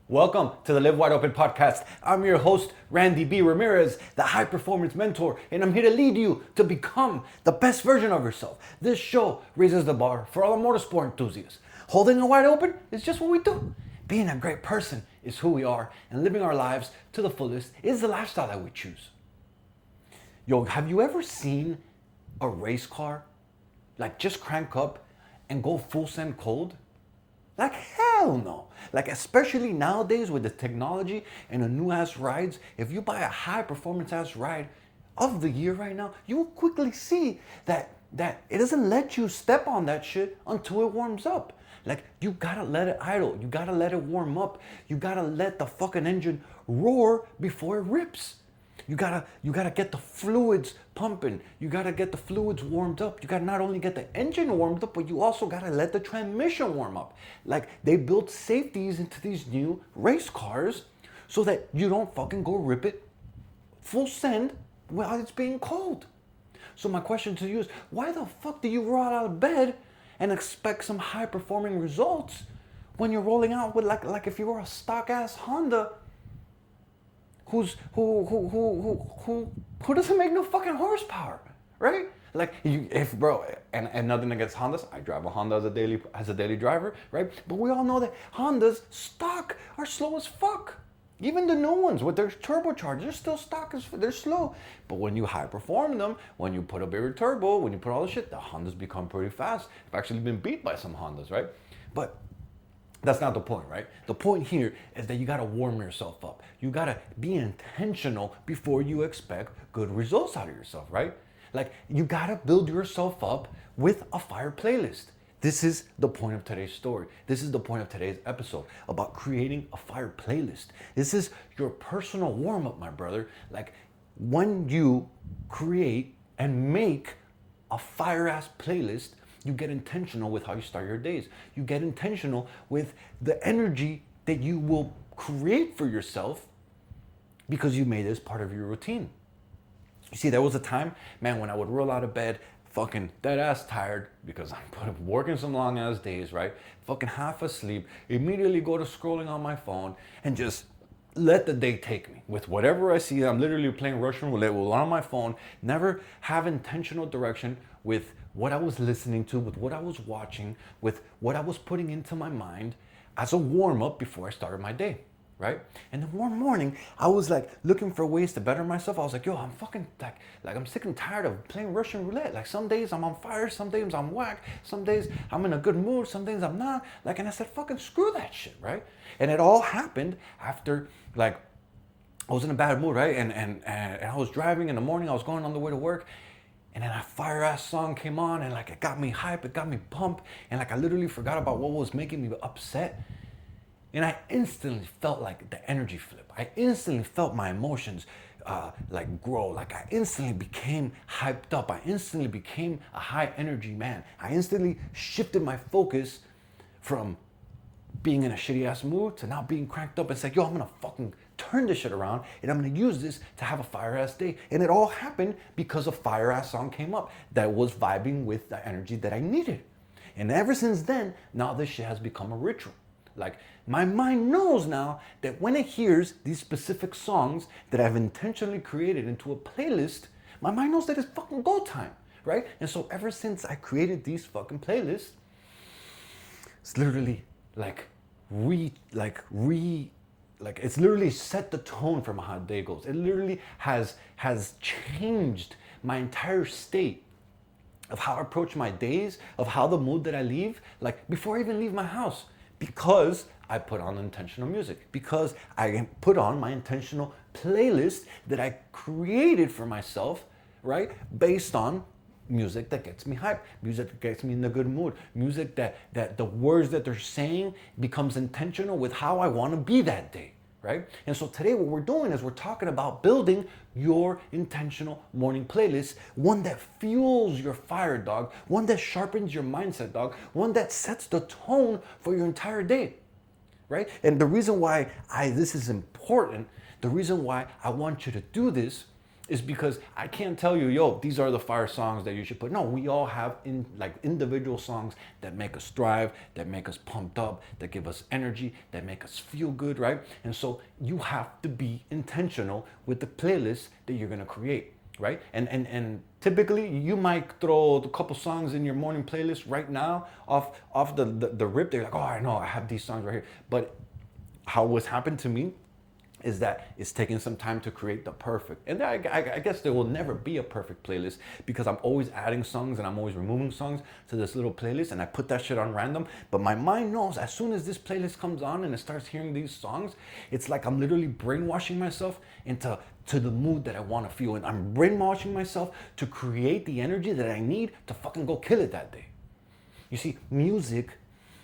Welcome to the Live Wide Open podcast. I'm your host, Randy B. Ramirez, the high performance mentor, and I'm here to lead you to become the best version of yourself. This show raises the bar for all the motorsport enthusiasts. Holding it wide open is just what we do. Being a great person is who we are, and living our lives to the fullest is the lifestyle that we choose. Yo, have you ever seen a race car like just crank up and go full send cold? Like hell no. Like especially nowadays with the technology and the new ass rides, if you buy a high performance ass ride of the year right now, you will quickly see that it doesn't let you step on that shit until it warms up. Like you gotta let it idle, you gotta let it warm up, you gotta let the fucking engine roar before it rips. You gotta get the fluids pumping. You gotta get the fluids warmed up. You gotta not only get the engine warmed up, but you also gotta let the transmission warm up. Like they built safeties into these new race cars so that you don't fucking go rip it full send while it's being cold. So my question to you is, why the fuck do you roll out of bed and expect some high performing results when you're rolling out with like if you were a stock ass Honda who doesn't make no fucking horsepower, right? Like and nothing against Hondas. I drive a Honda as a daily driver, right? But we all know that Hondas stock are slow as fuck. Even the new ones with their turbochargers, they're still they're slow. But when you high perform them, when you put a bigger turbo, when you put all the shit, the Hondas become pretty fast. I've actually been beat by some Hondas, right? But that's not the point, right? The point here is that you gotta warm yourself up. You gotta be intentional before you expect good results out of yourself, right? Like you gotta build yourself up with a fire playlist. This is the point of today's story. This is the point of today's episode about creating a fire playlist. This is your personal warm up, my brother. Like when you create and make a fire ass playlist, you get intentional with how you start your days. You get intentional with the energy that you will create for yourself because you made this part of your routine. You see, there was a time, man, when I would roll out of bed, fucking dead ass tired because I'm working some long ass days, right? Fucking half asleep, immediately go to scrolling on my phone and just let the day take me with whatever I see. I'm literally playing Russian roulette on my phone, never have intentional direction with what I was listening to, with what I was watching, with what I was putting into my mind as a warm up before I started my day, right? And then one morning, I was like looking for ways to better myself. I was like, yo, I'm fucking like I'm sick and tired of playing Russian roulette. Like some days I'm on fire, some days I'm whack, some days I'm in a good mood, some days I'm not. Like, and I said, fucking screw that shit, right? And it all happened after like I was in a bad mood, right? And I was driving in the morning, I was going on the way to work, and then a fire ass song came on and like it got me hype, it got me pumped, and like I literally forgot about what was making me upset. And I instantly felt like the energy flip. I instantly felt my emotions like grow. Like I instantly became hyped up. I instantly became a high energy man. I instantly shifted my focus from being in a shitty ass mood to now being cranked up and say, yo, I'm gonna fucking turn this shit around and I'm gonna use this to have a fire ass day. And it all happened because a fire ass song came up that was vibing with the energy that I needed. And ever since then, now this shit has become a ritual. Like my mind knows now that when it hears these specific songs that I've intentionally created into a playlist, my mind knows that it's fucking go time, right? And so ever since I created these fucking playlists, it's literally like it's literally set the tone for how the day goes. It literally has changed my entire state of how I approach my days, of how the mood that I leave, like before I even leave my house, because I put on intentional music, because I put on my intentional playlist that I created for myself, right? Based on music that gets me hyped, music that gets me in a good mood, music that the words that they're saying becomes intentional with how I want to be that day, right? And so today what we're doing is we're talking about building your intentional morning playlist, one that fuels your fire, dog, one that sharpens your mindset, dog, one that sets the tone for your entire day, right? And the reason why this is important, the reason why I want you to do this is because I can't tell you, yo, these are the fire songs that you should put. No, we all have individual songs that make us thrive, that make us pumped up, that give us energy, that make us feel good, right? And so you have to be intentional with the playlist that you're gonna create, right? And typically you might throw a couple songs in your morning playlist right now off the rip. They're like, oh, I know, I have these songs right here. But how what's happened to me is that it's taking some time to create the perfect. And I guess there will never be a perfect playlist because I'm always adding songs and I'm always removing songs to this little playlist, and I put that shit on random. But my mind knows as soon as this playlist comes on and it starts hearing these songs, it's like I'm literally brainwashing myself into the mood that I want to feel. And I'm brainwashing myself to create the energy that I need to fucking go kill it that day. You see, music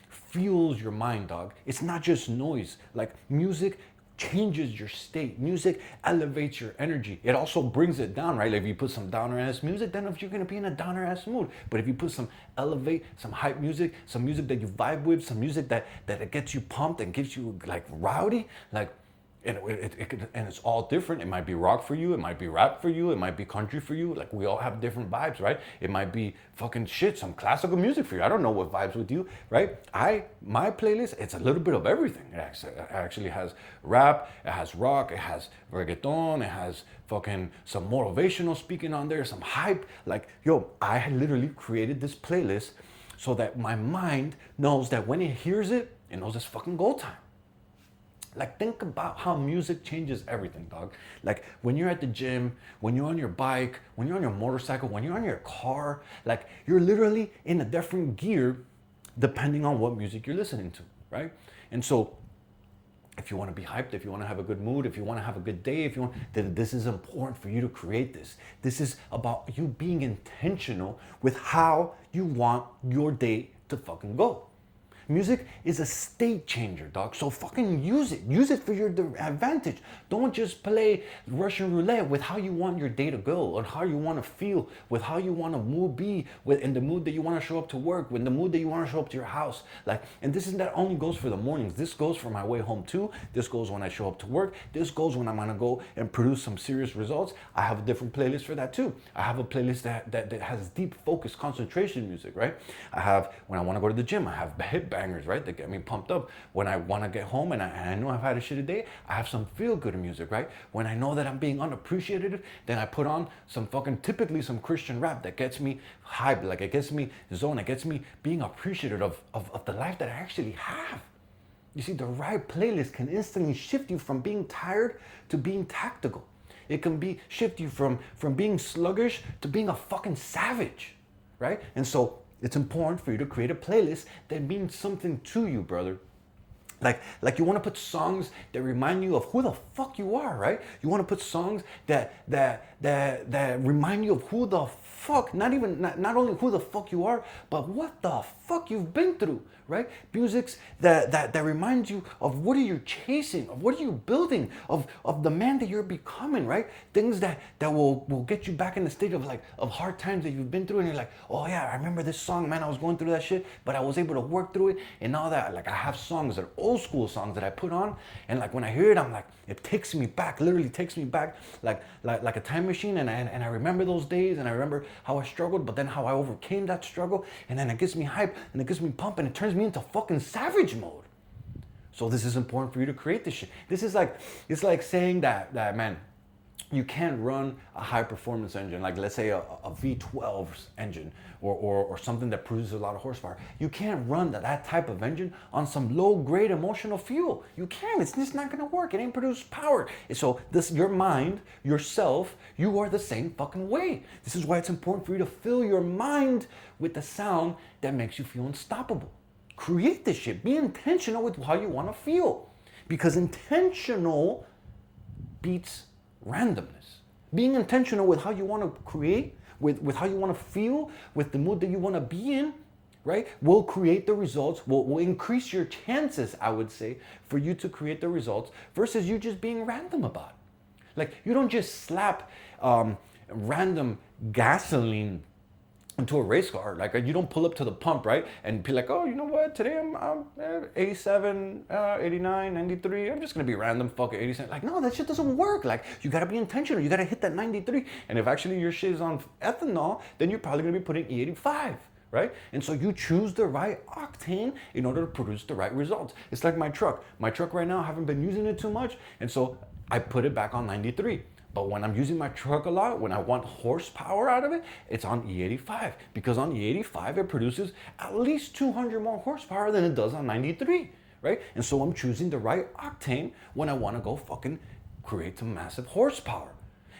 fuels your mind, dog. It's not just noise. Like, music changes your state. Music elevates your energy. It also brings it down, right? Like if you put some downer ass music, then if you're gonna be in a downer ass mood. But if you put some elevate, some hype music, some music that you vibe with, some music that it gets you pumped and gives you like rowdy, like, and and it's all different. It might be rock for you, it might be rap for you, it might be country for you. Like, we all have different vibes, right? It might be fucking shit, some classical music for you. I don't know what vibes with you, right? My playlist, it's a little bit of everything. It actually has rap, it has rock, it has reggaeton, it has fucking some motivational speaking on there, some hype. Like, yo, I literally created this playlist so that my mind knows that when it hears it, it knows it's fucking go time. Like, think about how music changes everything, dog. Like, when you're at the gym, when you're on your bike, when you're on your motorcycle, when you're on your car, like, you're literally in a different gear depending on what music you're listening to, right? And so, if you want to be hyped, if you want to have a good mood, if you want to have a good day, if you want, then this is important for you to create this. This is about you being intentional with how you want your day to fucking go. Music is a state changer, dog. So fucking use it. Use it for your advantage. Don't just play Russian roulette with how you want your day to go, or how you want to feel, with how you want to be, with in the mood that you want to show up to work, with the mood that you want to show up to your house. Like, and this is not only goes for the mornings. This goes for my way home too. This goes when I show up to work. This goes when I'm gonna go and produce some serious results. I have a different playlist for that too. I have a playlist that has deep focus, concentration music, right? I have when I want to go to the gym. I have hip bangers, right, that get me pumped up. When I want to get home and I know I've had a shitty day, I have some feel good music, right? When I know that I'm being unappreciated, then I put on some fucking, typically some Christian rap that gets me hyped, like it gets me zoned, it gets me being appreciative of the life that I actually have. You see, the right playlist can instantly shift you from being tired to being tactical. It can shift you from being sluggish to being a fucking savage, right? And so it's important for you to create a playlist that means something to you, brother. Like you want to put songs that remind you of who the fuck you are, right? You want to put songs that remind you of who the fuck, not only who the fuck you are, but what the fuck you've been through, right? Musics that reminds you of what are you chasing, of what are you building, of the man that you're becoming, right? Things that will get you back in the state of hard times that you've been through, and you're like, oh yeah, I remember this song, man, I was going through that shit, but I was able to work through it and all that. Like, I have songs that are old school songs that I put on, and like when I hear it, I'm like, it takes me back, literally takes me back like a time machine, and I remember those days, and I remember how I struggled, but then how I overcame that struggle, and then it gets me hype, and it gets me pumped, and it turns me into fucking savage mode. So this is important for you to create this shit. This is like, it's like saying that man, you can't run a high performance engine, like let's say a V12 engine or something that produces a lot of horsepower. You can't run that type of engine on some low grade emotional fuel. You can't, it's just not gonna work. It ain't produce power. So your mind, yourself, you are the same fucking way. This is why it's important for you to fill your mind with the sound that makes you feel unstoppable. Create this shit. Be intentional with how you wanna feel, because intentional beats randomness. Being intentional with how you want to create, with how you want to feel, with the mood that you want to be in, right, will create the results, will increase your chances, I would say, for you to create the results versus you just being random about it. Like, you don't just slap random gasoline into a race car. Like you don't pull up to the pump, right? And be like, oh, you know what? Today I'm 87, 89, 93. I'm just gonna be random fucking 87. Like, no, that shit doesn't work. Like, you gotta be intentional. You gotta hit that 93. And if actually your shit is on ethanol, then you're probably gonna be putting E85. Right? And so you choose the right octane in order to produce the right results. It's like my truck. My truck right now, I haven't been using it too much. And so I put it back on 93. But when I'm using my truck a lot, when I want horsepower out of it, it's on E85. Because on E85, it produces at least 200 more horsepower than it does on 93, right? And so I'm choosing the right octane when I want to go fucking create some massive horsepower.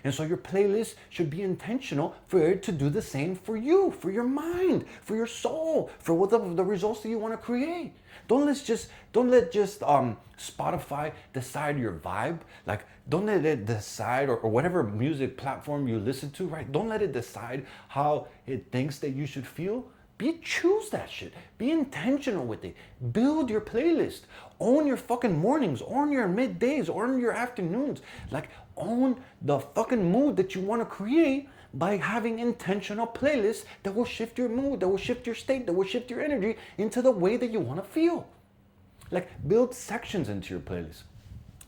And so your playlist should be intentional for it to do the same for you, for your mind, for your soul, for what the results that you want to create. Don't let just Spotify decide your vibe. Like, don't let it decide, or whatever music platform you listen to, right? Don't let it decide how it thinks that you should feel. Choose that shit. Be intentional with it. Build your playlist. Own your fucking mornings, own your middays, own your afternoons. Like, own the fucking mood that you want to create by having intentional playlists that will shift your mood, that will shift your state, that will shift your energy into the way that you want to feel. Like, build sections into your playlist.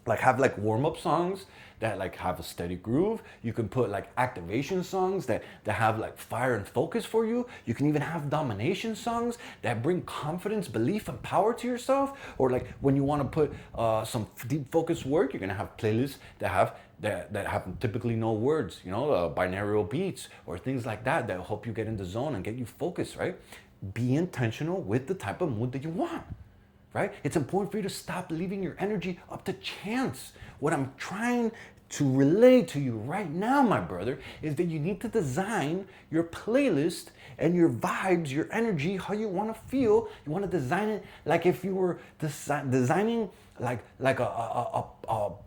Like, have like warm-up songs that like have a steady groove. You can put like activation songs that have like fire and focus for you. You can even have domination songs that bring confidence, belief, and power to yourself. Or like when you want to put some deep focus work, you're gonna have playlists that have typically no words, binaural beats or things like that that help you get in the zone and get you focused, right? Be intentional with the type of mood that you want. Right? It's important for you to stop leaving your energy up to chance. What I'm trying to relay to you right now, my brother, is that you need to design your playlist and your vibes, your energy, how you want to feel. You want to design it like if you were designing like a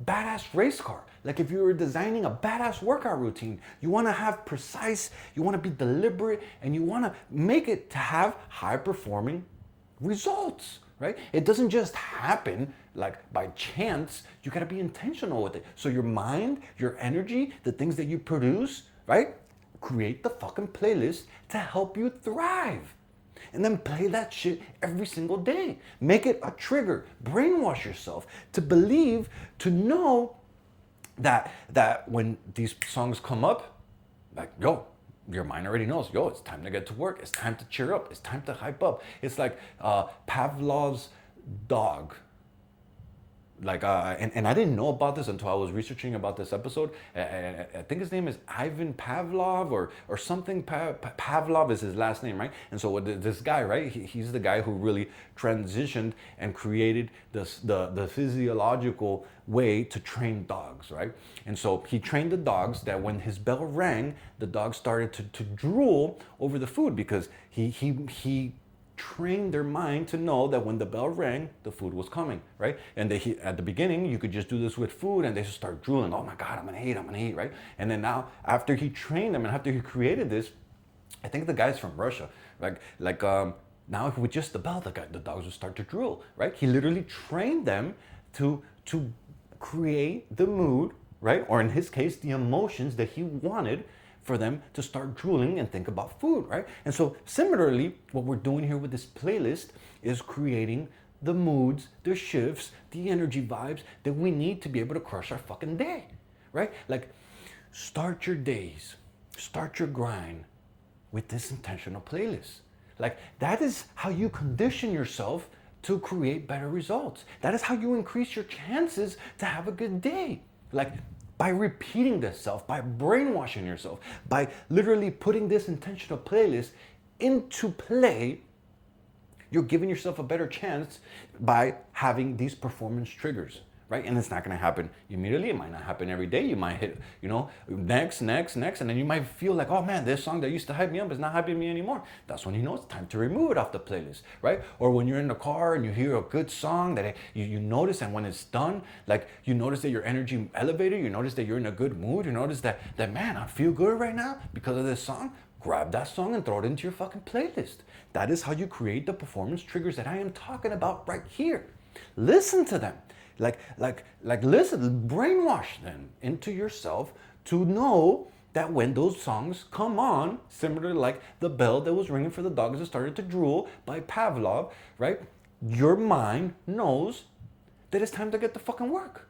badass race car. Like if you were designing a badass workout routine. You want to have precise, you want to be deliberate, and you want to make it to have high performing results. Right? It doesn't just happen like by chance. You got to be intentional with it. So your mind, your energy, the things that you produce, right? Create the fucking playlist to help you thrive. And then play that shit every single day. Make it a trigger. Brainwash yourself to believe, to know that when these songs come up, like, yo, your mind already knows, yo, it's time to get to work. It's time to cheer up. It's time to hype up. It's like Pavlov's dog. Like, and I didn't know about this until I was researching about this episode. I think his name is Ivan Pavlov or something. Pavlov is his last name, right? And so this guy, right? He's the guy who really transitioned and created the physiological way to train dogs, right? And so he trained the dogs that when his bell rang, the dogs started to drool over the food because he train their mind to know that when the bell rang, the food was coming, right? And at the beginning, you could just do this with food and they just start drooling. Oh my God, I'm gonna eat, right? And then now, after he trained them and after he created this, I think the guy's from Russia, now with just the bell, the dogs would start to drool, right? He literally trained them to create the mood, right? Or in his case, the emotions that he wanted for them to start drooling and think about food, right? And so similarly, what we're doing here with this playlist is creating the moods, the shifts, the energy vibes that we need to be able to crush our fucking day, right? Like, start your days, start your grind with this intentional playlist. Like, that is how you condition yourself to create better results. That is how you increase your chances to have a good day. Like, by repeating this self, by brainwashing yourself, by literally putting this intentional playlist into play, you're giving yourself a better chance by having these performance triggers, right? And it's not gonna happen immediately. It might not happen every day. You might hit, next, and then you might feel like, oh man, this song that used to hype me up is not hyping me anymore. That's when you know it's time to remove it off the playlist, right? Or when you're in the car and you hear a good song that you notice, and when it's done, like you notice that your energy elevated, you notice that you're in a good mood, you notice that man, I feel good right now because of this song. Grab that song and throw it into your fucking playlist. That is how you create the performance triggers that I am talking about right here. Listen to them. Like listen, brainwash them into yourself to know that when those songs come on, similar to like the bell that was ringing for the dogs that started to drool by Pavlov, right? Your mind knows that it's time to get to fucking work.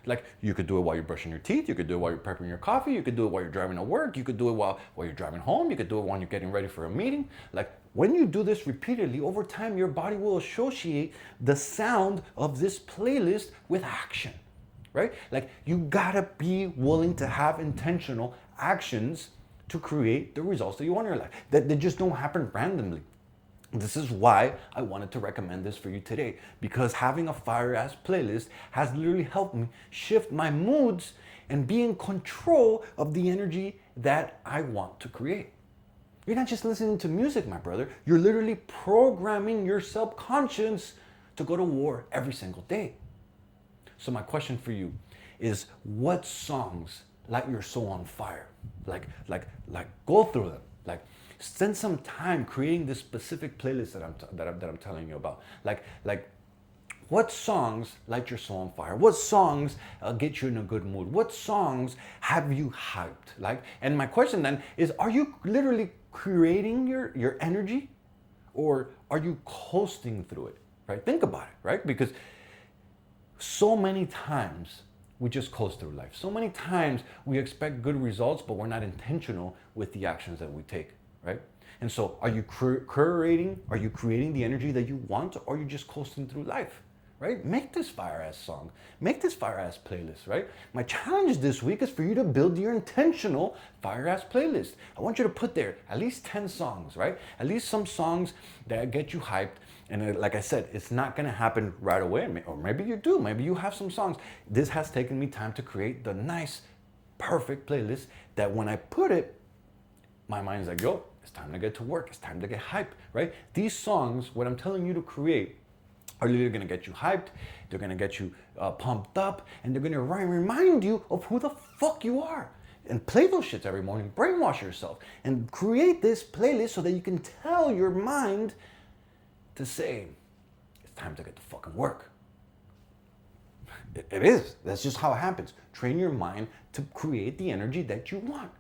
Like, you could do it while you're brushing your teeth, you could do it while you're prepping your coffee, you could do it while you're driving to work, you could do it while you're driving home, you could do it when you're getting ready for a meeting. Like, when you do this repeatedly, over time, your body will associate the sound of this playlist with action, right? Like, you gotta be willing to have intentional actions to create the results that you want in your life. That they just don't happen randomly. This is why I wanted to recommend this for you today, because having a fire-ass playlist has literally helped me shift my moods and be in control of the energy that I want to create. You're not just listening to music, my brother. You're literally programming your subconscious to go to war every single day. So my question for you is, what songs light your soul on fire? Like go through them. Like, spend some time creating this specific playlist that I'm telling you about. Like, what songs light your soul on fire? What songs get you in a good mood? What songs have you hyped? Like, and my question then is, are you literally creating your energy, or are you coasting through it? Right? Think about it, right? Because so many times we just coast through life. So many times we expect good results, but we're not intentional with the actions that we take, right? And so are you creating the energy that you want, or are you just coasting through life, right? Make this fire-ass song. Make this fire-ass playlist, right? My challenge this week is for you to build your intentional fire-ass playlist. I want you to put there at least 10 songs, right? At least some songs that get you hyped. And like I said, it's not gonna happen right away, or maybe you do. Maybe you have some songs. This has taken me time to create the nice, perfect playlist that when I put it, my mind's like, yo, it's time to get to work. It's time to get hyped, right? These songs, what I'm telling you to create, are literally gonna get you hyped. They're gonna get you pumped up, and they're gonna remind you of who the fuck you are. And play those shits every morning. Brainwash yourself and create this playlist so that you can tell your mind to say, it's time to get to fucking work. It is. That's just how it happens. Train your mind to create the energy that you want.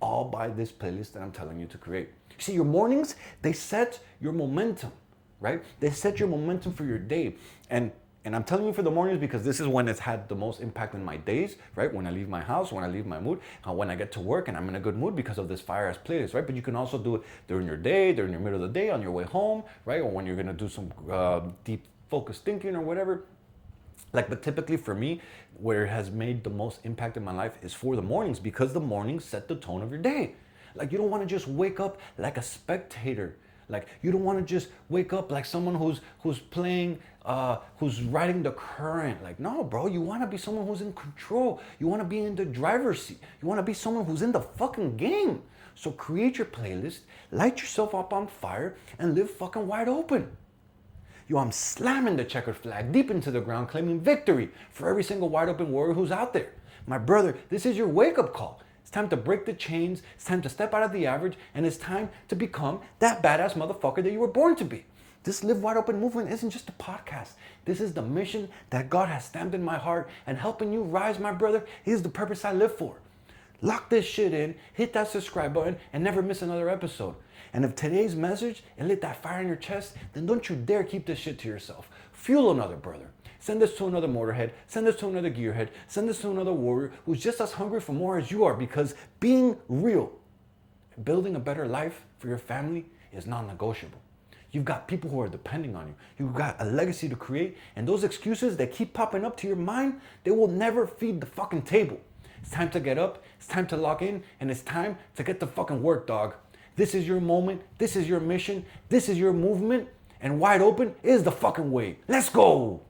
All by this playlist that I'm telling you to create. See, your mornings, they set your momentum, right? They set your momentum for your day. And I'm telling you for the mornings because this is when it's had the most impact in my days, right? When I leave my house, when I leave my mood, when I get to work and I'm in a good mood because of this fire-ass playlist, right? But you can also do it during your day, during your middle of the day, on your way home, right? Or when you're gonna do some deep focused thinking or whatever. Like, but typically for me, where it has made the most impact in my life is for the mornings, because the mornings set the tone of your day. Like, you don't want to just wake up like a spectator. Like, you don't want to just wake up like someone who's playing, who's riding the current. Like, no, bro, you want to be someone who's in control. You want to be in the driver's seat. You want to be someone who's in the fucking game. So create your playlist, light yourself up on fire, and live fucking wide open. Yo, I'm slamming the checkered flag deep into the ground, claiming victory for every single wide open warrior who's out there. My brother, this is your wake-up call. It's time to break the chains, it's time to step out of the average, and it's time to become that badass motherfucker that you were born to be. This Live Wide Open movement isn't just a podcast. This is the mission that God has stamped in my heart, and helping you rise, my brother, is the purpose I live for. Lock this shit in, hit that subscribe button, and never miss another episode. And if today's message it lit that fire in your chest, then don't you dare keep this shit to yourself. Fuel another brother. Send this to another motorhead. Send this to another gearhead. Send this to another warrior who's just as hungry for more as you are, because being real, building a better life for your family is non-negotiable. You've got people who are depending on you. You've got a legacy to create, and those excuses that keep popping up to your mind, they will never feed the fucking table. It's time to get up, it's time to lock in, and it's time to get to fucking work, dog. This is your moment, this is your mission, this is your movement, and wide open is the fucking way. Let's go!